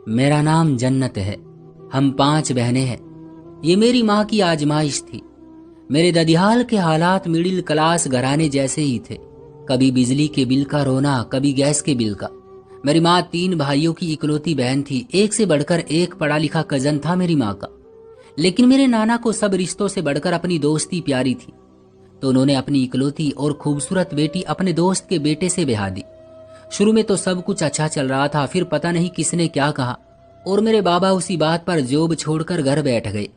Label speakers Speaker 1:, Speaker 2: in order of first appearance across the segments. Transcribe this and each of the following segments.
Speaker 1: मेरा नाम जन्नत है। हम 5 बहनें हैं। ये मेरी माँ की आजमाइश थी। मेरे ददियाल के हालात मिडिल क्लास घराने जैसे ही थे। कभी बिजली के बिल का रोना, कभी गैस के बिल का। मेरी माँ 3 भाइयों की इकलौती बहन थी। एक से बढ़कर एक पढ़ा लिखा कजन था मेरी माँ का। लेकिन मेरे नाना को सब रिश्तों से बढ़कर अपनी दोस्ती प्यारी थी, तो उन्होंने अपनी इकलौती और खूबसूरत बेटी अपने दोस्त के बेटे से ब्याह दी। शुरू में तो सब कुछ अच्छा चल रहा था, फिर पता नहीं किसने क्या कहा और मेरे बाबा उसी बात पर जॉब छोड़कर घर बैठ गए।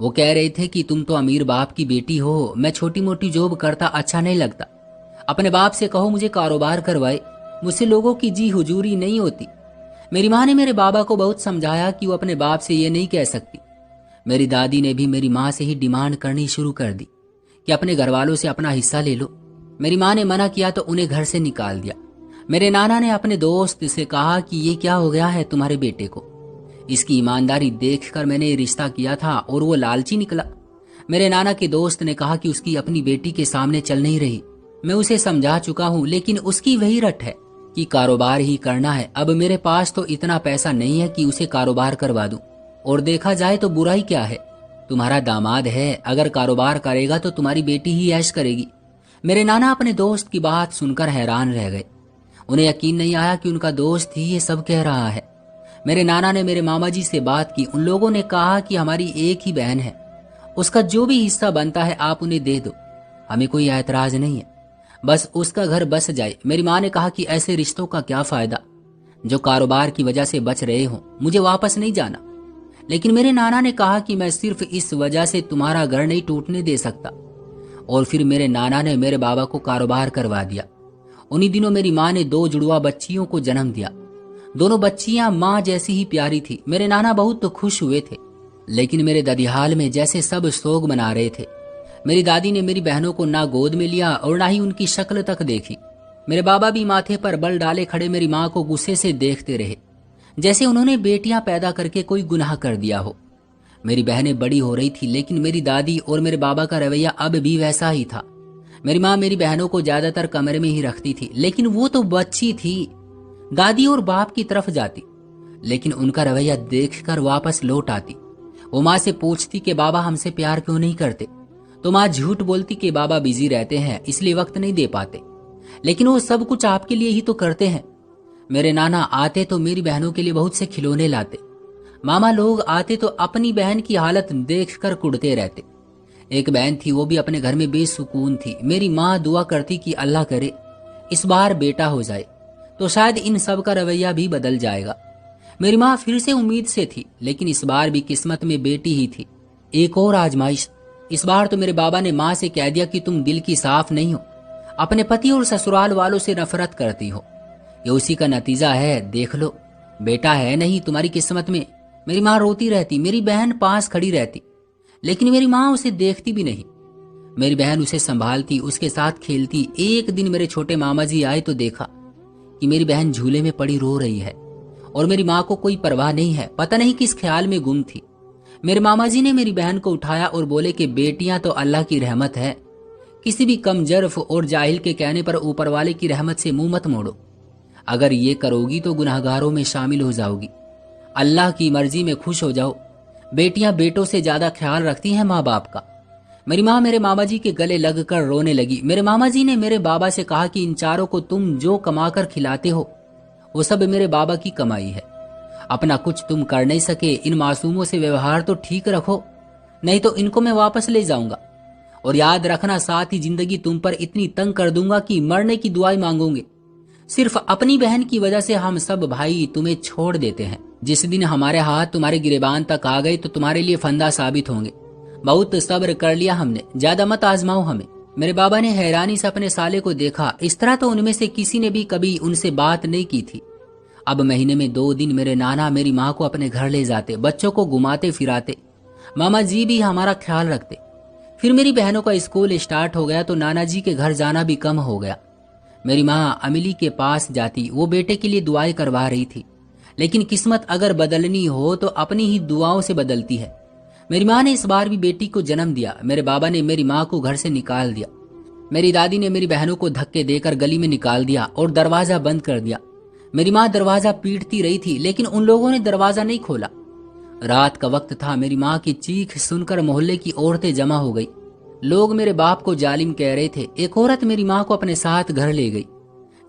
Speaker 1: वो कह रहे थे कि तुम तो अमीर बाप की बेटी हो, मैं छोटी मोटी जॉब करता अच्छा नहीं लगता। अपने बाप से कहो मुझे कारोबार करवाए, मुझसे लोगों की जी हुजूरी नहीं होती। मेरी माँ ने मेरे बाबा को बहुत समझाया कि वो अपने बाप से ये नहीं कह सकती। मेरी दादी ने भी मेरी माँ से ही डिमांड करनी शुरू कर दी कि अपने घर वालों से अपना हिस्सा ले लो। मेरी माँ ने मना किया तो उन्हें घर से निकाल दिया। मेरे नाना ने अपने दोस्त से कहा कि ये क्या हो गया है तुम्हारे बेटे को। इसकी ईमानदारी देखकर मैंने ये रिश्ता किया था और वो लालची निकला। मेरे नाना के दोस्त ने कहा कि उसकी अपनी बेटी के सामने चल नहीं रही। मैं उसे समझा चुका हूँ, लेकिन उसकी वही रट है कि कारोबार ही करना है। अब मेरे पास तो इतना पैसा नहीं है कि उसे कारोबार करवा दूं, और देखा जाए तो बुराई क्या है, तुम्हारा दामाद है, अगर कारोबार करेगा तो तुम्हारी बेटी ही ऐश करेगी। मेरे नाना अपने दोस्त की बात सुनकर हैरान रह गए। उन्हें यकीन नहीं आया कि उनका दोस्त ही ये सब कह रहा है। मेरे नाना ने मेरे मामा जी से बात की। उन लोगों ने कहा कि हमारी एक ही बहन है, उसका जो भी हिस्सा बनता है आप उन्हें दे दो, हमें कोई ऐतराज नहीं है, बस उसका घर बस जाए। मेरी माँ ने कहा कि ऐसे रिश्तों का क्या फायदा, जो कारोबार की वजह से बच रहे हो, मुझे वापस नहीं जाना। लेकिन मेरे नाना ने कहा कि मैं सिर्फ इस वजह से तुम्हारा घर नहीं टूटने दे सकता। और फिर मेरे नाना ने मेरे बाबा को कारोबार करवा दिया। उन्हीं दिनों मेरी माँ ने 2 जुड़वा बच्चियों को जन्म दिया। दोनों बच्चियां माँ जैसी ही प्यारी थी। मेरे नाना बहुत तो खुश हुए थे, लेकिन मेरे ददिहाल में जैसे सब सोग मना रहे थे। मेरी दादी ने मेरी बहनों को ना गोद में लिया और ना ही उनकी शक्ल तक देखी। मेरे बाबा भी माथे पर बल डाले खड़े मेरी माँ को गुस्से से देखते रहे, जैसे उन्होंने बेटियां पैदा करके कोई गुनाह कर दिया हो। मेरी बहनें बड़ी हो रही थी, लेकिन मेरी दादी और मेरे बाबा का रवैया अब भी वैसा ही था। मेरी माँ मेरी बहनों को ज्यादातर कमरे में ही रखती थी, लेकिन वो तो बच्ची थी, दादी और बाप की तरफ जाती, लेकिन उनका रवैया देखकर वापस लौट आती। वो माँ से पूछती कि बाबा हमसे प्यार क्यों नहीं करते, तो माँ झूठ बोलती कि बाबा बिजी रहते हैं इसलिए वक्त नहीं दे पाते, लेकिन वो सब कुछ आपके लिए ही तो करते हैं। मेरे नाना आते तो मेरी बहनों के लिए बहुत से खिलौने लाते। मामा लोग आते तो अपनी बहन की हालत देखकर कुढ़ते रहते। एक बहन थी, वो भी अपने घर में बेसुकून थी। मेरी माँ दुआ करती कि अल्लाह करे इस बार बेटा हो जाए, तो शायद इन सब का रवैया भी बदल जाएगा। मेरी माँ फिर से उम्मीद से थी, लेकिन इस बार भी किस्मत में बेटी ही थी। एक और आजमाइश। इस बार तो मेरे बाबा ने माँ से कह दिया कि तुम दिल की साफ नहीं हो, अपने पति और ससुराल वालों से नफरत करती हो। ये उसी का नतीजा है, देख लो, बेटा है नहीं तुम्हारी किस्मत में। मेरी माँ रोती रहती, मेरी बहन पास खड़ी रहती, लेकिन मेरी माँ उसे देखती भी नहीं। मेरी बहन उसे संभालती, उसके साथ खेलती। एक दिन मेरे छोटे मामा जी आए तो देखा कि मेरी बहन झूले में पड़ी रो रही है और मेरी माँ को कोई परवाह नहीं है, पता नहीं किस ख्याल में गुम थी। मेरे मामा जी ने मेरी बहन को उठाया और बोले कि बेटियां तो अल्लाह की रहमत है, किसी भी कमजर्फ और जाहिल के कहने पर ऊपर वाले की रहमत से मुंह मत मोड़ो। अगर ये करोगी तो गुनाहगारों में शामिल हो जाओगी। अल्लाह की मर्जी में खुश हो जाओ। बेटियां बेटों से ज्यादा ख्याल रखती हैं माँ बाप का। मेरी माँ मेरे मामा जी के गले लगकर रोने लगी। मेरे मामा जी ने मेरे बाबा से कहा कि इन चारों को तुम जो कमाकर खिलाते हो वो सब मेरे बाबा की कमाई है, अपना कुछ तुम कर नहीं सके। इन मासूमों से व्यवहार तो ठीक रखो, नहीं तो इनको मैं वापस ले जाऊंगा। और याद रखना, साथ ही जिंदगी तुम पर इतनी तंग कर दूंगा कि मरने की दुआएं मांगोगे। सिर्फ अपनी बहन की वजह से हम सब भाई तुम्हें छोड़ देते हैं। जिस दिन हमारे हाथ तुम्हारे गिरेबान तक आ गए तो तुम्हारे लिए फंदा साबित होंगे। बहुत सब्र कर लिया हमने, ज्यादा मत आजमाओ हमें। मेरे बाबा ने हैरानी से अपने साले को देखा। इस तरह तो उनमें से किसी ने भी कभी उनसे बात नहीं की थी। अब महीने में 2 दिन मेरे नाना मेरी माँ को अपने घर ले जाते, बच्चों को घुमाते फिराते। मामा जी भी हमारा ख्याल रखते। फिर मेरी बहनों का स्कूल स्टार्ट हो गया तो नाना जी के घर जाना भी कम हो गया। मेरी माँ अमिली के पास जाती, वो बेटे के लिए दुआएं करवा रही थी, लेकिन किस्मत अगर बदलनी हो तो अपनी ही दुआओं से बदलती है। मेरी माँ ने इस बार भी बेटी को जन्म दिया। मेरे बाबा ने मेरी माँ को घर से निकाल दिया। मेरी दादी ने मेरी बहनों को धक्के देकर गली में निकाल दिया और दरवाजा बंद कर दिया। मेरी माँ दरवाजा पीटती रही थी, लेकिन उन लोगों ने दरवाजा नहीं खोला। रात का वक्त था। मेरी माँ की चीख सुनकर मोहल्ले की औरतें जमा हो गई। लोग मेरे बाप को जालिम कह रहे थे। एक औरत मेरी माँ को अपने साथ घर ले गई।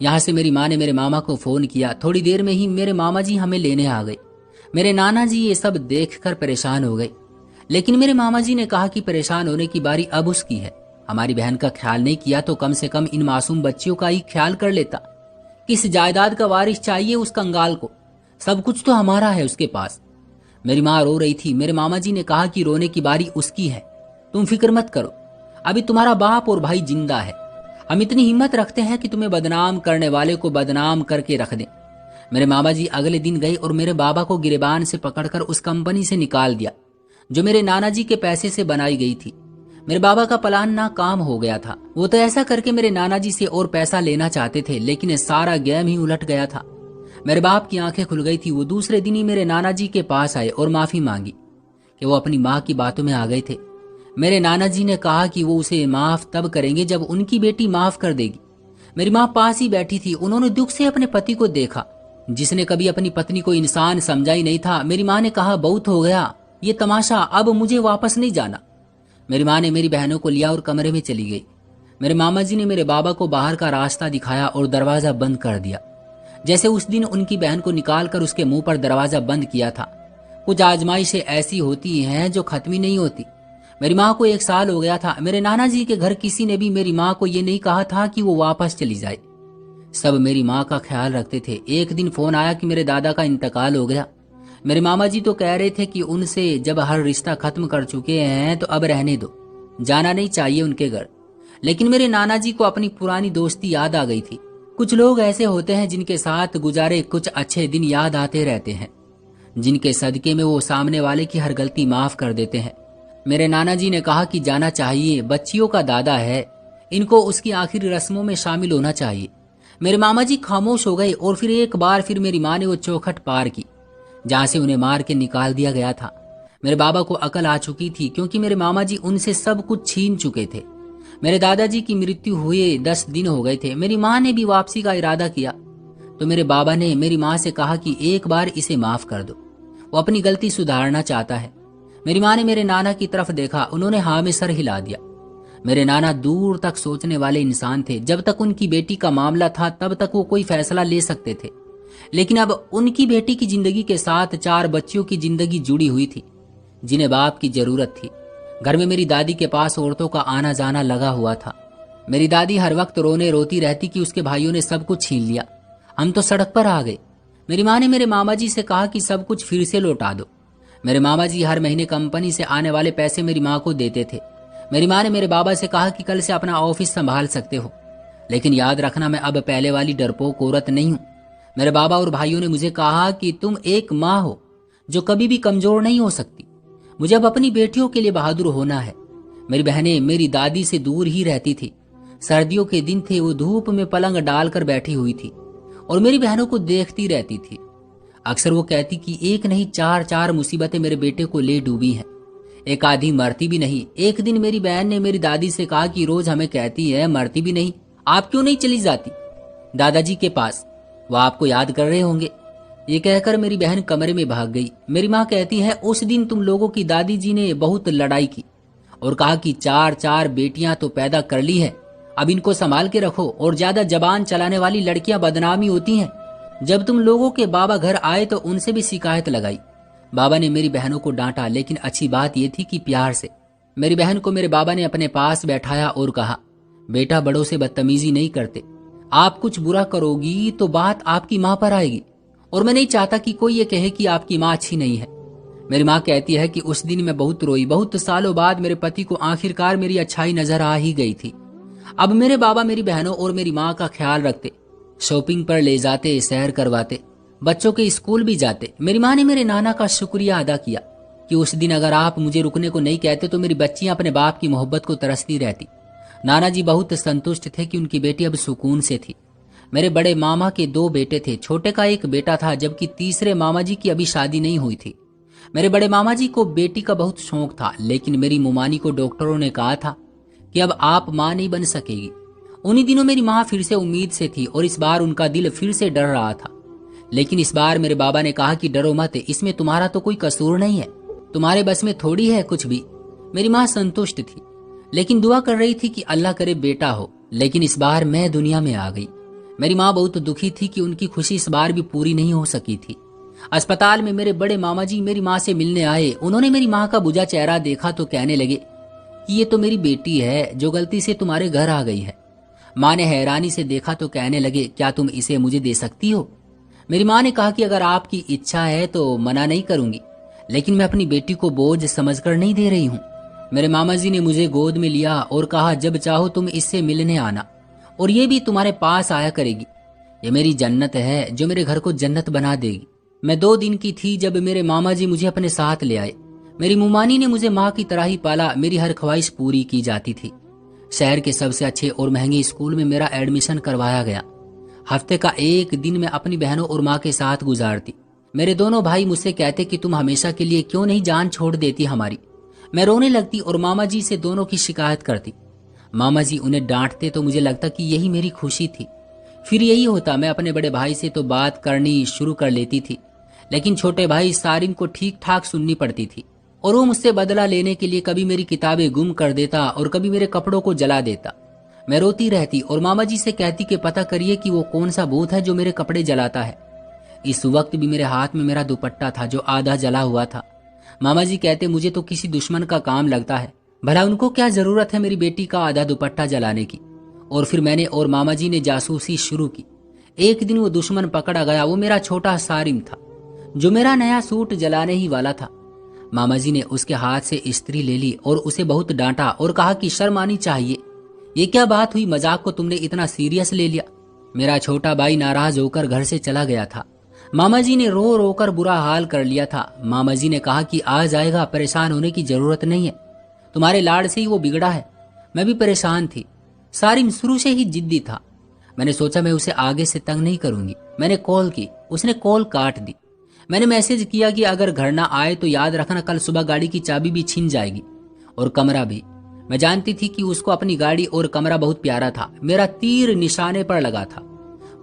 Speaker 1: यहाँ से मेरी माँ ने मेरे मामा को फोन किया। थोड़ी देर में ही मेरे मामा जी हमें लेने आ गए। मेरे नाना जी ये सब देखकर परेशान हो गए, लेकिन मेरे मामा जी ने कहा कि परेशान होने की बारी अब उसकी है। हमारी बहन का ख्याल नहीं किया तो कम से कम इन मासूम बच्चियों का ही ख्याल कर लेता। किस जायदाद का वारिस चाहिए उस कंगाल को? सब कुछ तो हमारा है उसके पास। मेरी माँ रो रही थी। मेरे मामा जी ने कहा कि रोने की बारी उसकी है, तुम फिक्र मत करो, अभी तुम्हारा बाप और भाई जिंदा है। हम इतनी हिम्मत रखते हैं कि तुम्हें बदनाम करने वाले को बदनाम करके रख दें। मेरे मामा जी अगले दिन गए और मेरे बाबा को गिरेबान से पकड़कर उस कंपनी से निकाल दिया जो मेरे नाना जी के पैसे से बनाई गई थी। मेरे बाबा का प्लान नाकाम हो गया था। वो तो ऐसा करके मेरे नाना जी से और पैसा लेना चाहते थे, लेकिन सारा गेम ही उलट गया था। मेरे बाप की आंखें खुल गई थी। वो दूसरे दिन ही मेरे नाना जी के पास आए और माफी मांगी कि वो अपनी माँ की बातों में आ गए थे। मेरे नाना जी ने कहा कि वो उसे माफ तब करेंगे जब उनकी बेटी माफ कर देगी। मेरी माँ पास ही बैठी थी। उन्होंने दुख से अपने पति को देखा, जिसने कभी अपनी पत्नी को इंसान समझा ही नहीं था। मेरी माँ ने कहा, बहुत हो गया ये तमाशा, अब मुझे वापस नहीं जाना। मेरी माँ ने मेरी बहनों को लिया और कमरे में चली गई। मेरे मामा जी ने मेरे बाबा को बाहर का रास्ता दिखाया और दरवाजा बंद कर दिया, जैसे उस दिन उनकी बहन को निकालकर उसके मुंह पर दरवाजा बंद किया था। कुछ आजमाइशें ऐसी होती हैं जो खत्म ही नहीं होती। मेरी माँ को 1 साल हो गया था। मेरे नाना जी के घर किसी ने भी मेरी माँ को ये नहीं कहा था कि वो वापस चली जाए। सब मेरी माँ का ख्याल रखते थे। एक दिन फोन आया कि मेरे दादा का इंतकाल हो गया। मेरे मामा जी तो कह रहे थे कि उनसे जब हर रिश्ता खत्म कर चुके हैं तो अब रहने दो, जाना नहीं चाहिए उनके घर। लेकिन मेरे नाना जी को अपनी पुरानी दोस्ती याद आ गई थी। कुछ लोग ऐसे होते हैं जिनके साथ गुजारे कुछ अच्छे दिन याद आते रहते हैं, जिनके सदके में वो सामने वाले की हर गलती माफ कर देते हैं। मेरे नाना जी ने कहा कि जाना चाहिए, बच्चियों का दादा है, इनको उसकी आखिरी रस्मों में शामिल होना चाहिए। मेरे मामा जी खामोश हो गए और फिर एक बार फिर मेरी माँ ने वो चौखट पार की जहां से उन्हें मार के निकाल दिया गया था। मेरे बाबा को अकल आ चुकी थी क्योंकि मेरे मामा जी उनसे सब कुछ छीन चुके थे। मेरे दादाजी की मृत्यु हुए 10 दिन हो गए थे। मेरी माँ ने भी वापसी का इरादा किया तो मेरे बाबा ने मेरी माँ से कहा कि एक बार इसे माफ कर दो, वो अपनी गलती सुधारना चाहता है। मेरी माँ ने मेरे नाना की तरफ देखा, उन्होंने हाँ में सर हिला दिया। मेरे नाना दूर तक सोचने वाले इंसान थे। जब तक उनकी बेटी का मामला था तब तक वो कोई फैसला ले सकते थे, लेकिन अब उनकी बेटी की जिंदगी के साथ 4 बच्चियों की जिंदगी जुड़ी हुई थी जिन्हें बाप की जरूरत थी। घर में मेरी दादी के पास औरतों का आना जाना लगा हुआ था। मेरी दादी हर वक्त रोने रोती रहती कि उसके भाइयों ने सब कुछ छीन लिया, हम तो सड़क पर आ गए। मेरी माँ ने मेरे मामा जी से कहा कि सब कुछ फिर से लौटा दो। मेरे मामा जी हर महीने कंपनी से आने वाले पैसे मेरी माँ को देते थे। मेरी माँ ने मेरे बाबा से कहा कि कल से अपना ऑफिस संभाल सकते हो, लेकिन याद रखना मैं अब पहले वाली डरपोक औरत नहीं हूँ। मेरे बाबा और भाइयों ने मुझे कहा कि तुम एक माँ हो जो कभी भी कमजोर नहीं हो सकती। मुझे अब अपनी बेटियों के लिए बहादुर होना है। मेरी बहनें मेरी दादी से दूर ही रहती थी। सर्दियों के दिन थे, वो धूप में पलंग डालकर बैठी हुई थी और मेरी बहनों को देखती रहती थी। अक्सर वो कहती कि एक नहीं 4 मुसीबतें मेरे बेटे को ले डूबी हैं, एक आधी मरती भी नहीं। एक दिन मेरी बहन ने मेरी दादी से कहा कि रोज हमें कहती है मरती भी नहीं, आप क्यों नहीं चली जाती दादाजी के पास, वो आपको याद कर रहे होंगे। ये कहकर मेरी बहन कमरे में भाग गई। मेरी माँ कहती है उस दिन तुम लोगों की दादी जी ने बहुत लड़ाई की और कहा कि 4 बेटियां तो पैदा कर ली है, अब इनको संभाल के रखो, और ज्यादा जबान चलाने वाली लड़कियां बदनामी होती हैं। जब तुम लोगों के बाबा घर आए तो उनसे भी शिकायत लगाई। बाबा ने मेरी बहनों को डांटा, लेकिन अच्छी बात यह थी कि प्यार से। मेरी बहन को मेरे बाबा ने अपने पास बैठाया और कहा, बेटा बड़ों से बदतमीजी नहीं करते, आप कुछ बुरा करोगी तो बात आपकी माँ पर आएगी, और मैं नहीं चाहता कि कोई ये कहे कि आपकी माँ अच्छी नहीं है। मेरी माँ कहती है कि उस दिन मैं बहुत रोई। बहुत सालों बाद मेरे पति को आखिरकार मेरी अच्छाई नजर आ ही गई थी। अब मेरे बाबा मेरी बहनों और मेरी माँ का ख्याल रखते, शॉपिंग पर ले जाते, सैर करवाते, बच्चों के स्कूल भी जाते। मेरी माँ ने मेरे नाना का शुक्रिया अदा किया कि उस दिन अगर आप मुझे रुकने को नहीं कहते तो मेरी बच्चियां अपने बाप की मोहब्बत को तरसती रहती। नाना जी बहुत संतुष्ट थे कि उनकी बेटी अब सुकून से थी। मेरे बड़े मामा के 2 बेटे थे, छोटे का एक बेटा था, जबकि तीसरे मामा जी की अभी शादी नहीं हुई थी। मेरे बड़े मामा जी को बेटी का बहुत शौक था, लेकिन मेरी मुमानी को डॉक्टरों ने कहा था कि अब आप माँ नहीं बन सकेगी। उन्हीं दिनों मेरी माँ फिर से उम्मीद से थी और इस बार उनका दिल फिर से डर रहा था। लेकिन इस बार मेरे बाबा ने कहा कि डरो मत, इसमें तुम्हारा तो कोई कसूर नहीं है, तुम्हारे बस में थोड़ी है कुछ भी। मेरी माँ संतुष्ट थी, लेकिन दुआ कर रही थी कि अल्लाह करे बेटा हो। लेकिन इस बार मैं दुनिया में आ गई। मेरी माँ बहुत दुखी थी कि उनकी खुशी इस बार भी पूरी नहीं हो सकी थी। अस्पताल में मेरे बड़े मामा जी मेरी माँ से मिलने आए। उन्होंने मेरी माँ का बुझा चेहरा देखा तो कहने लगे कि ये तो मेरी बेटी है जो गलती से तुम्हारे घर आ गई है। माँ ने हैरानी से देखा तो कहने लगे, क्या तुम इसे मुझे दे सकती हो? मेरी माँ ने कहा कि अगर आपकी इच्छा है तो मना नहीं करूंगी, लेकिन मैं अपनी बेटी को बोझ समझकर नहीं दे रही हूँ। मेरे मामा जी ने मुझे गोद में लिया और कहा, जब चाहो तुम इससे मिलने आना, और ये भी तुम्हारे पास आया करेगी। ये मेरी जन्नत है जो मेरे घर को जन्नत बना देगी। मैं 2 दिन की थी जब मेरे मामा जी मुझे अपने साथ ले आए। मेरी मुमानी ने मुझे माँ की तरह ही पाला। मेरी हर ख्वाहिश पूरी की जाती थी। शहर के सबसे अच्छे और महंगे स्कूल में मेरा एडमिशन करवाया गया। हफ्ते का एक दिन मैं अपनी बहनों और माँ के साथ गुजारती। मेरे दोनों भाई मुझसे कहते कि तुम हमेशा के लिए क्यों नहीं जान छोड़ देती हमारी। मैं रोने लगती और मामा जी से दोनों की शिकायत करती। मामा जी उन्हें डांटते तो मुझे लगता कि यही मेरी खुशी थी। फिर यही होता, मैं अपने बड़े भाई से तो बात करनी शुरू कर लेती थी, लेकिन छोटे भाई सारिम को ठीक ठाक सुननी पड़ती थी और वो मुझसे बदला लेने के लिए कभी मेरी किताबें गुम कर देता और कभी मेरे कपड़ों को जला देता। मैं रोती रहती और मामा जी से कहती कि पता करिए कि वो कौन सा भूत है जो मेरे कपड़े जलाता है। इस वक्त भी मेरे हाथ में मेरा दुपट्टा था जो आधा जला हुआ था। मामा जी कहते, मुझे तो किसी दुश्मन का काम लगता है, भला उनको क्या जरूरत है मेरी बेटी का आधा दुपट्टा जलाने की। और फिर मैंने और मामा जी ने जासूसी शुरू की। एक दिन वो दुश्मन पकड़ा गया। वो मेरा छोटा सारिम था जो मेरा नया सूट जलाने ही वाला था। मामा जी ने उसके हाथ से इस्त्री ले ली और उसे बहुत डांटा और कहा कि शर्म आनी चाहिए, ये क्या बात हुई, मजाक को तुमने इतना सीरियस ले लिया। मेरा छोटा भाई नाराज होकर घर से चला गया था। मामा जी ने रो रो कर बुरा हाल कर लिया था। मामा जी ने कहा कि आ जाएगा, परेशान होने की जरूरत नहीं है, तुम्हारे लाड़ से ही वो बिगड़ा है। मैं भी परेशान थी। सारिम शुरू से ही जिद्दी था। मैंने सोचा मैं उसे आगे से तंग नहीं करूंगी। मैंने कॉल की, उसने कॉल काट दी। मैंने मैसेज किया कि अगर घर ना आए तो याद रखना कल सुबह गाड़ी की चाबी भी छीन जाएगी और कमरा भी। मैं जानती थी कि उसको अपनी गाड़ी और कमरा बहुत प्यारा था। मेरा तीर निशाने पर लगा था।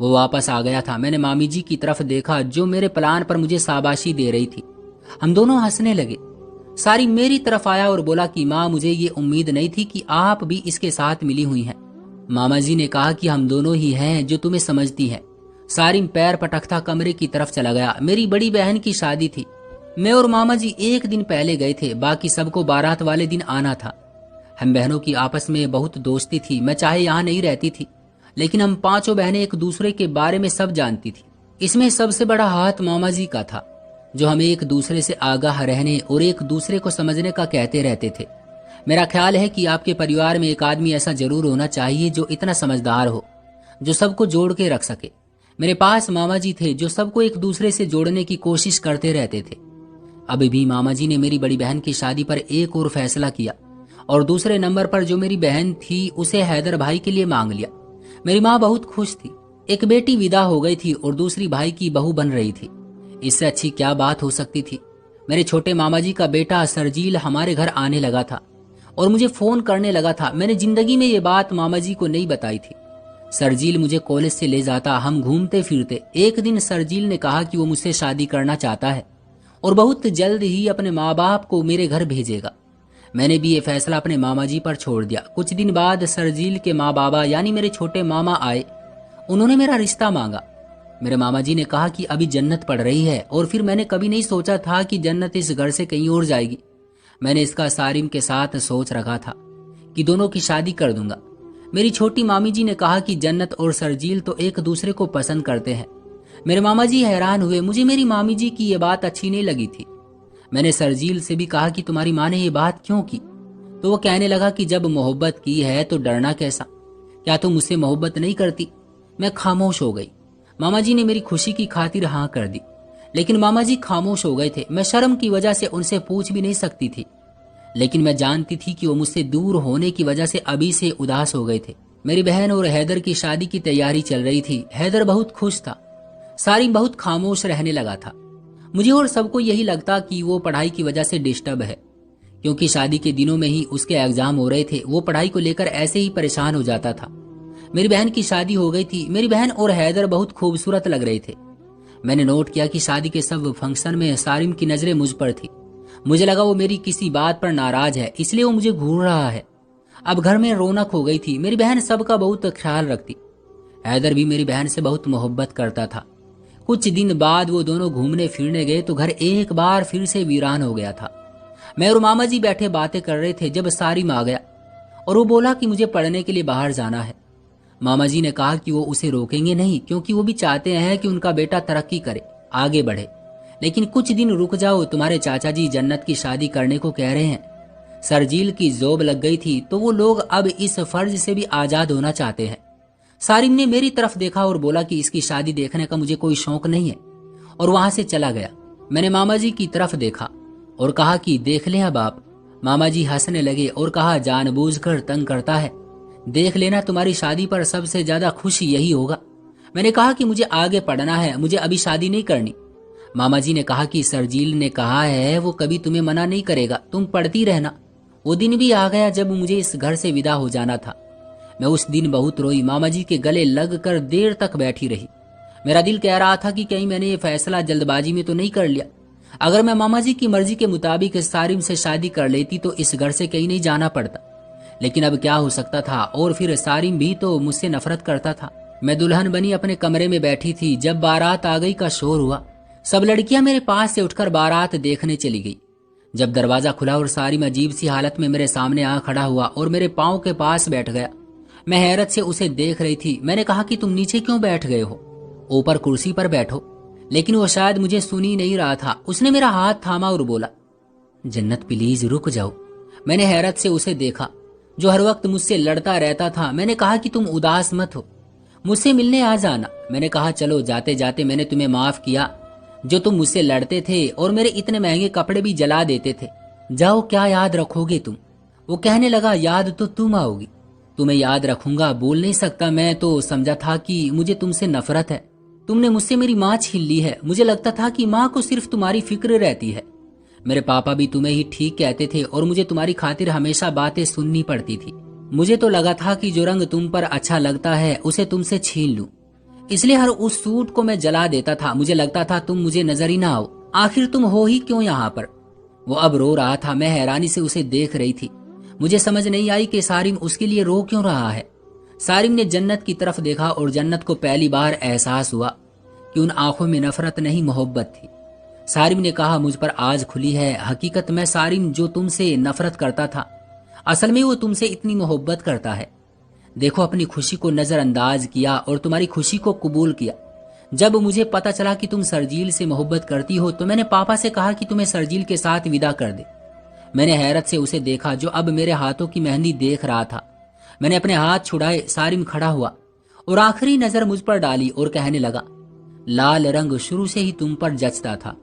Speaker 1: वो वापस आ गया था। मैंने मामी जी की तरफ देखा जो मेरे प्लान पर मुझे शाबाशी दे रही थी। हम दोनों हंसने लगे। सारी मेरी तरफ आया और बोला कि माँ, मुझे ये उम्मीद नहीं थी कि आप भी इसके साथ मिली हुई हैं। मामा जी ने कहा कि हम दोनों ही हैं जो तुम्हें समझती है। सारिम पैर पटकता कमरे की तरफ चला गया। मेरी बड़ी बहन की शादी थी। मैं और मामा जी एक दिन पहले गए थे, बाकी सबको बारात वाले दिन आना था। हम बहनों की आपस में बहुत दोस्ती थी। मैं चाहे यहाँ नहीं रहती थी, लेकिन हम 5 बहनें एक दूसरे के बारे में सब जानती थी। इसमें सबसे बड़ा हाथ मामा जी का था, जो हमें एक दूसरे से आगाह रहने और एक दूसरे को समझने का कहते रहते थे। मेरा ख्याल है कि आपके परिवार में एक आदमी ऐसा जरूर होना चाहिए जो इतना समझदार हो, जो सबको जोड़ के रख सके। मेरे पास मामा जी थे जो सबको एक दूसरे से जोड़ने की कोशिश करते रहते थे। अभी भी मामा जी ने मेरी बड़ी बहन की शादी पर एक और फैसला किया और दूसरे नंबर पर जो मेरी बहन थी उसे हैदर भाई के लिए मांग लिया। मेरी माँ बहुत खुश थी। एक बेटी विदा हो गई थी और दूसरी भाई की बहू बन रही थी। इससे अच्छी क्या बात हो सकती थी। मेरे छोटे मामा जी का बेटा सरजील हमारे घर आने लगा था और मुझे फोन करने लगा था। मैंने जिंदगी में ये बात मामा जी को नहीं बताई थी। सरजील मुझे कॉलेज से ले जाता, हम घूमते फिरते। एक दिन सरजील ने कहा कि वो मुझसे शादी करना चाहता है और बहुत जल्द ही अपने माँ बाप को मेरे घर भेजेगा। मैंने भी ये फैसला अपने मामा जी पर छोड़ दिया। कुछ दिन बाद सरजील के माँ बाबा यानी मेरे छोटे मामा आए। उन्होंने मेरा रिश्ता मांगा। मेरे मामा जी ने कहा कि अभी जन्नत पड़ रही है, और फिर मैंने कभी नहीं सोचा था कि जन्नत इस घर से कहीं और जाएगी। मैंने इसका सारिम के साथ सोच रखा था कि दोनों की शादी कर दूंगा। मेरी छोटी मामी जी ने कहा कि जन्नत और सरजील तो एक दूसरे को पसंद करते हैं। मेरे मामा जी हैरान हुए। मुझे मेरी मामी जी की ये बात अच्छी नहीं लगी थी। मैंने सरजील से भी कहा कि तुम्हारी माँ ने ये बात क्यों की? तो वो कहने लगा कि जब मोहब्बत की है तो डरना कैसा, क्या तुम मुझसे मोहब्बत नहीं करती? मैं खामोश हो गई। मामा जी ने मेरी खुशी की खातिर हाँ कर दी, लेकिन मामा जी खामोश हो गए थे। मैं शर्म की वजह से उनसे पूछ भी नहीं सकती थी, लेकिन मैं जानती थी कि वो मुझसे दूर होने की वजह से अभी से उदास हो गए थे। मेरी बहन और हैदर की शादी की तैयारी चल रही थी। हैदर बहुत खुश था। सारिम बहुत खामोश रहने लगा था। मुझे और सबको यही लगता कि वो पढ़ाई की वजह से डिस्टर्ब है, क्योंकि शादी के दिनों में ही उसके एग्जाम हो रहे थे। वो पढ़ाई को लेकर ऐसे ही परेशान हो जाता था। मेरी बहन की शादी हो गई थी। मेरी बहन और हैदर बहुत खूबसूरत लग रहे थे। मैंने नोट किया कि शादी के सब फंक्शन में सारिम की नजरें मुझ पर थी। मुझे लगा वो मेरी किसी बात पर नाराज है, इसलिए वो मुझे घूर रहा है। अब घर में रौनक हो गई थी। मेरी बहन सबका बहुत ख्याल रखती। हैदर भी मेरी बहन से बहुत मोहब्बत करता था। कुछ दिन बाद वो दोनों घूमने फिरने गए तो घर एक बार फिर से वीरान हो गया था। मैं और मामा जी बैठे बातें कर रहे थे जब सारिम आ गया और वो बोला कि मुझे पढ़ने के लिए बाहर जाना है। मामा जी ने कहा कि वो उसे रोकेंगे नहीं, क्योंकि वो भी चाहते हैं कि उनका बेटा तरक्की करे, आगे बढ़े। लेकिन कुछ दिन रुक जाओ, तुम्हारे चाचा जी जन्नत की शादी करने को कह रहे हैं। सरजील की जोब लग गई थी तो वो लोग अब इस फर्ज से भी आजाद होना चाहते हैं। सारिम ने मेरी तरफ देखा और बोला कि इसकी शादी देखने का मुझे कोई शौक नहीं है, और वहां से चला गया। मैंने मामा जी की तरफ देखा और कहा कि देख ले अब आप। मामा जी हंसने लगे और कहा, जानबूझकर तंग करता है, देख लेना तुम्हारी शादी पर सबसे ज्यादा खुश यही होगा। मैंने कहा कि मुझे आगे पढ़ना है, मुझे अभी शादी नहीं करनी। मामा जी ने कहा कि सरजील ने कहा है वो कभी तुम्हें मना नहीं करेगा, तुम पढ़ती रहना। वो दिन भी आ गया जब मुझे इस घर से विदा हो जाना था। मैं उस दिन बहुत रोई, मामा जी के गले लग कर देर तक बैठी रही। मेरा दिल कह रहा था कि कहीं मैंने ये फैसला जल्दबाजी में तो नहीं कर लिया। अगर मैं मामा जी की मर्जी के मुताबिक सारिम से शादी कर लेती तो इस घर से कहीं नहीं जाना पड़ता। लेकिन अब क्या हो सकता था, और फिर सारिम भी तो मुझसे नफरत करता था। मैं दुल्हन बनी अपने कमरे में बैठी थी जब बारात आ गई का शोर हुआ। सब लड़कियां मेरे पास से उठकर बारात देखने चली गई। जब दरवाजा खुला और सारिम अजीब सी हालत में मेरे सामने आ खड़ा हुआ और मेरे पांव के पास बैठ गया। मैं हैरत से उसे देख रही थी। मैंने कहा कि तुम नीचे क्यों बैठ गए हो, ऊपर कुर्सी पर बैठो। लेकिन वो शायद मुझे सुन ही नहीं रहा था। उसने मेरा हाथ थामा और बोला, जन्नत प्लीज रुक जाओ। मैंने हैरत से उसे देखा जो हर वक्त मुझसे लड़ता रहता था। मैंने कहा कि तुम उदास मत हो, मुझसे मिलने आ जाना। मैंने कहा चलो, जाते जाते मैंने तुम्हें माफ किया जो तुम मुझसे लड़ते थे और मेरे इतने महंगे कपड़े भी जला देते थे। जाओ, क्या याद रखोगे तुम। वो कहने लगा, याद तो तुम आओगी, तुम्हें याद रखूंगा बोल नहीं सकता। मैं तो समझा था कि मुझे तुमसे नफरत है, तुमने मुझसे मेरी माँ छीन ली है। मुझे लगता था कि माँ को सिर्फ तुम्हारी फिक्र रहती है। मेरे पापा भी तुम्हें ही ठीक कहते थे और मुझे तुम्हारी खातिर हमेशा बातें सुननी पड़ती थी। मुझे तो लगा था कि जो रंग तुम पर अच्छा लगता है उसे तुमसे छीन लूं, इसलिए हर उस सूट को मैं जला देता था। मुझे लगता था तुम मुझे नजर ही ना आओ, आखिर तुम हो ही क्यों यहाँ पर। वो अब रो रहा था। मैं हैरानी से उसे देख रही थी। मुझे समझ नहीं आई कि सारिम उसके लिए रो क्यों रहा है। सारिम ने जन्नत की तरफ देखा और जन्नत को पहली बार एहसास हुआ कि उन आंखों में नफरत नहीं मोहब्बत थी। सारिम ने कहा, मुझ पर आज खुली है हकीकत। मैं सारिम जो तुमसे नफरत करता था, असल में वो तुमसे इतनी मोहब्बत करता है। देखो, अपनी खुशी को नजरअंदाज किया और तुम्हारी खुशी को कबूल किया। जब मुझे पता चला कि तुम सरजील से मोहब्बत करती हो तो मैंने पापा से कहा कि तुम्हें सरजील के साथ विदा कर दे। मैंने हैरत से उसे देखा जो अब मेरे हाथों की मेहंदी देख रहा था। मैंने अपने हाथ छुड़ाए। सारिम खड़ा हुआ और आखिरी नजर मुझ पर डाली और कहने लगा, लाल रंग शुरू से ही तुम पर जचता था,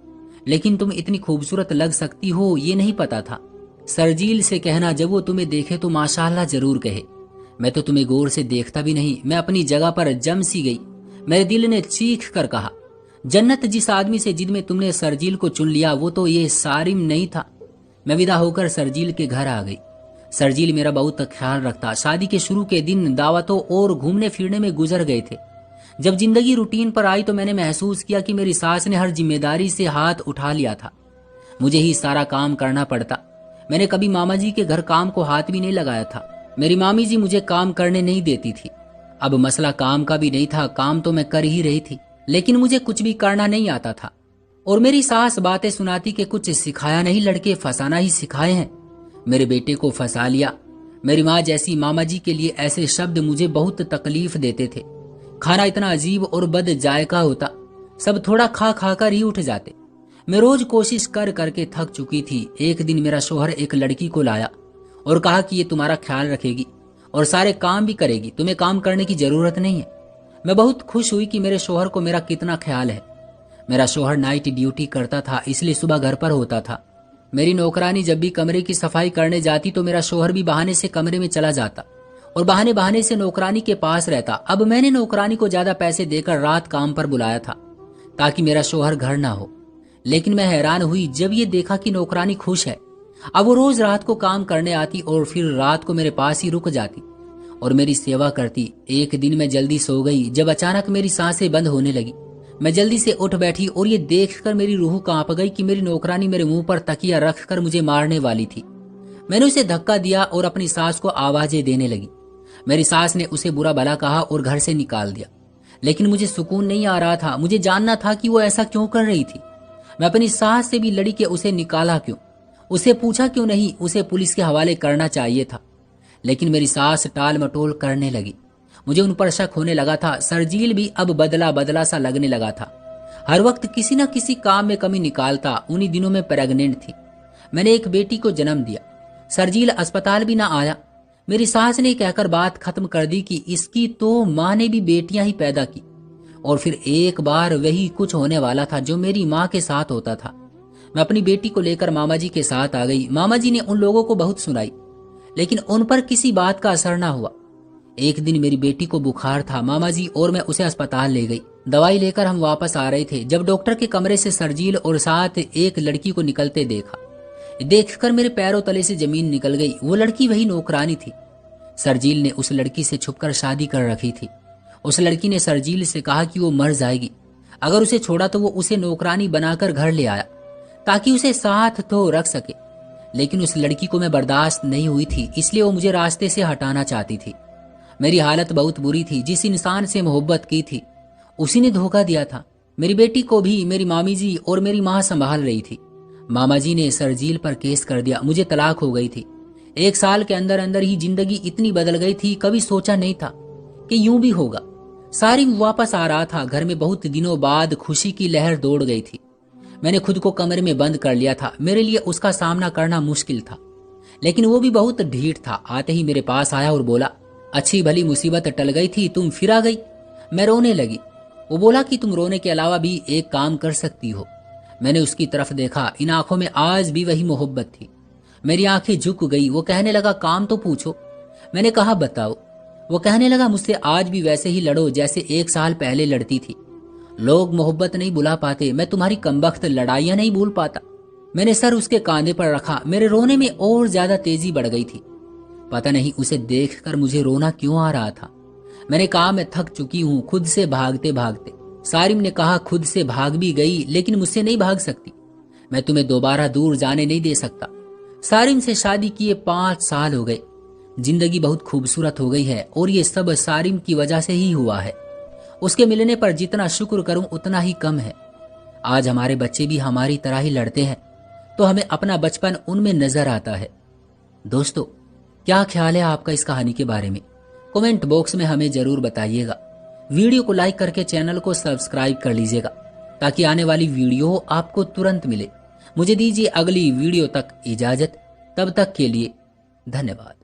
Speaker 1: लेकिन तुम इतनी खूबसूरत लग सकती हो ये नहीं पता था। सरजील से कहना जब वो तुम्हें देखे तो माशाअल्लाह जरूर कहे। मैं तो तुम्हें गौर से देखता भी नहीं। मैं अपनी जगह पर जम सी गई। मेरे दिल ने चीख कर कहा, जन्नत, जिस आदमी से जिद में तुमने सरजील को चुन लिया वो तो ये सारिम नहीं था। मैं विदा होकर सरजील के घर आ गई। सरजील मेरा बहुत ख्याल रखता। शादी के शुरू के दिन दावतों और घूमने फिरने में गुजर गए थे। जब जिंदगी रूटीन पर आई तो मैंने महसूस किया कि मेरी सास ने हर जिम्मेदारी से हाथ उठा लिया था। मुझे ही सारा काम करना पड़ता। मैंने कभी मामा जी के घर काम को हाथ भी नहीं लगाया था। मेरी मामी जी मुझे काम करने नहीं देती थी। अब मसला काम का भी नहीं था, काम तो मैं कर ही रही थी, लेकिन मुझे कुछ भी करना नहीं आता था। और मेरी सास बातें सुनाती कि कुछ सिखाया नहीं, लड़के फंसाना ही सिखाए हैं। मेरे बेटे को फंसा लिया। मेरी माँ जैसी मामा जी के लिए ऐसे शब्द मुझे बहुत तकलीफ देते थे। खाना इतना अजीब और बद जायका होता, सब थोड़ा खा खा कर ही उठ जाते। मैं रोज कोशिश कर करके थक चुकी थी। एक दिन मेरा शोहर एक लड़की को लाया और कहा कि ये तुम्हारा ख्याल रखेगी और सारे काम भी करेगी, तुम्हें काम करने की जरूरत नहीं है। मैं बहुत खुश हुई कि मेरे शोहर को मेरा कितना ख्याल है। मेरा शोहर नाइट ड्यूटी करता था, इसलिए सुबह घर पर होता था। मेरी नौकरानी जब भी कमरे की सफाई करने जाती तो मेरा शोहर भी बहाने से कमरे में चला जाता और बहाने बहाने से नौकरानी के पास रहता। अब मैंने नौकरानी को ज्यादा पैसे देकर रात काम पर बुलाया था ताकि मेरा शोहर घर ना हो। लेकिन मैं हैरान हुई जब ये देखा कि नौकरानी खुश है। अब वो रोज रात को काम करने आती और फिर रात को मेरे पास ही रुक जाती और मेरी सेवा करती। एक दिन मैं जल्दी सो गई जब अचानक मेरी सांसें बंद होने लगी। मैं जल्दी से उठ बैठी और ये देखकर मेरी रूह कांप गई कि मेरी नौकरानी मेरे मुंह पर तकिया रखकर मुझे मारने वाली थी। मैंने उसे धक्का दिया और अपनी सास को आवाजें देने लगी। मेरी सास ने उसे बुरा भला कहा और घर से निकाल दिया, लेकिन मुझे सुकून नहीं आ रहा था। मुझे जानना था कि वो ऐसा क्यों कर रही थी। मैं अपनी सास से भी लड़ी कि उसे निकाला क्यों, उसे पूछा क्यों नहीं, उसे पुलिस के हवाले करना चाहिए था। लेकिन मेरी सास टाल मटोल करने लगी। मुझे उन पर शक होने लगा था। सरजील भी अब बदला बदला सा लगने लगा था। हर वक्त किसी न किसी काम में कमी निकालता। उन्हीं दिनों में प्रेग्नेंट थी। मैंने एक बेटी को जन्म दिया। सरजील अस्पताल भी ना आया। मेरी सास ने कहकर बात खत्म कर दी कि इसकी तो माँ ने भी बेटियां ही पैदा की। और फिर एक बार वही कुछ होने वाला था जो मेरी माँ के साथ होता था। मैं अपनी बेटी को लेकर मामा जी के साथ आ गई। मामा जी ने उन लोगों को बहुत सुनाई, लेकिन उन पर किसी बात का असर ना हुआ। एक दिन मेरी बेटी को बुखार था। मामा जी और मैं उसे अस्पताल ले गई। दवाई लेकर हम वापस आ रहे थे जब डॉक्टर के कमरे से सरजील और साथ एक लड़की को निकलते देखा। देखकर मेरे पैरों तले से जमीन निकल गई। वो लड़की वही नौकरानी थी। सरजील ने उस लड़की से छुपकर शादी कर रखी थी। उस लड़की ने सरजील से कहा कि वो मर जाएगी, अगर उसे छोड़ा तो वो उसे नौकरानी बनाकर घर ले आया ताकि उसे साथ तो रख सके। लेकिन उस लड़की को मैं बर्दाश्त नहीं हुई थी, इसलिए वो मुझे रास्ते से हटाना चाहती थी। मेरी हालत बहुत बुरी थी। जिस इंसान से मोहब्बत की थी उसी ने धोखा दिया था। मेरी बेटी को भी मेरी मामी जी और मेरी माँ संभाल रही थी। मामा जी ने सरजील पर केस कर दिया। मुझे तलाक हो गई थी। 1 साल के अंदर अंदर ही जिंदगी इतनी बदल गई थी, कभी सोचा नहीं था कि यूं भी होगा। सारिम वापस आ रहा था। घर में बहुत दिनों बाद खुशी की लहर दौड़ गई थी। मैंने खुद को कमरे में बंद कर लिया था। मेरे लिए उसका सामना करना मुश्किल था, लेकिन वो भी बहुत ढीठ था। आते ही मेरे पास आया और बोला, अच्छी भली मुसीबत टल गई थी, तुम फिर आ गई। मैं रोने लगी। वो बोला कि तुम रोने के अलावा भी एक काम कर सकती हो। मैंने उसकी तरफ देखा। इन आंखों में आज भी वही मोहब्बत थी। मेरी आंखें झुक गई। वो कहने लगा, काम तो पूछो। मैंने कहा, बताओ। वो कहने लगा, मुझसे आज भी वैसे ही लड़ो जैसे 1 साल पहले लड़ती थी। लोग मोहब्बत नहीं बुला पाते, मैं तुम्हारी कमबख्त लड़ाइयां नहीं भूल पाता। मैंने सर उसके कांधे पर रखा। मेरे रोने में और ज्यादा तेजी बढ़ गई थी। पता नहीं उसे देखकर मुझे रोना क्यों आ रहा था। मैंने कहा, मैं थक चुकी हूं खुद से भागते भागते। सारिम ने कहा, खुद से भाग भी गई लेकिन मुझसे नहीं भाग सकती। मैं तुम्हें दोबारा दूर जाने नहीं दे सकता। सारिम से शादी किए 5 साल हो गए। जिंदगी बहुत खूबसूरत हो गई है और ये सब सारिम की वजह से ही हुआ है। उसके मिलने पर जितना शुक्र करूं उतना ही कम है। आज हमारे बच्चे भी हमारी तरह ही लड़ते हैं तो हमें अपना बचपन उनमें नजर आता है। दोस्तों, क्या ख्याल है आपका इस कहानी के बारे में? कमेंट बॉक्स में हमें जरूर बताइएगा। वीडियो को लाइक करके चैनल को सब्सक्राइब कर लीजिएगा ताकि आने वाली वीडियो आपको तुरंत मिले। मुझे दीजिए अगली वीडियो तक इजाजत। तब तक के लिए धन्यवाद।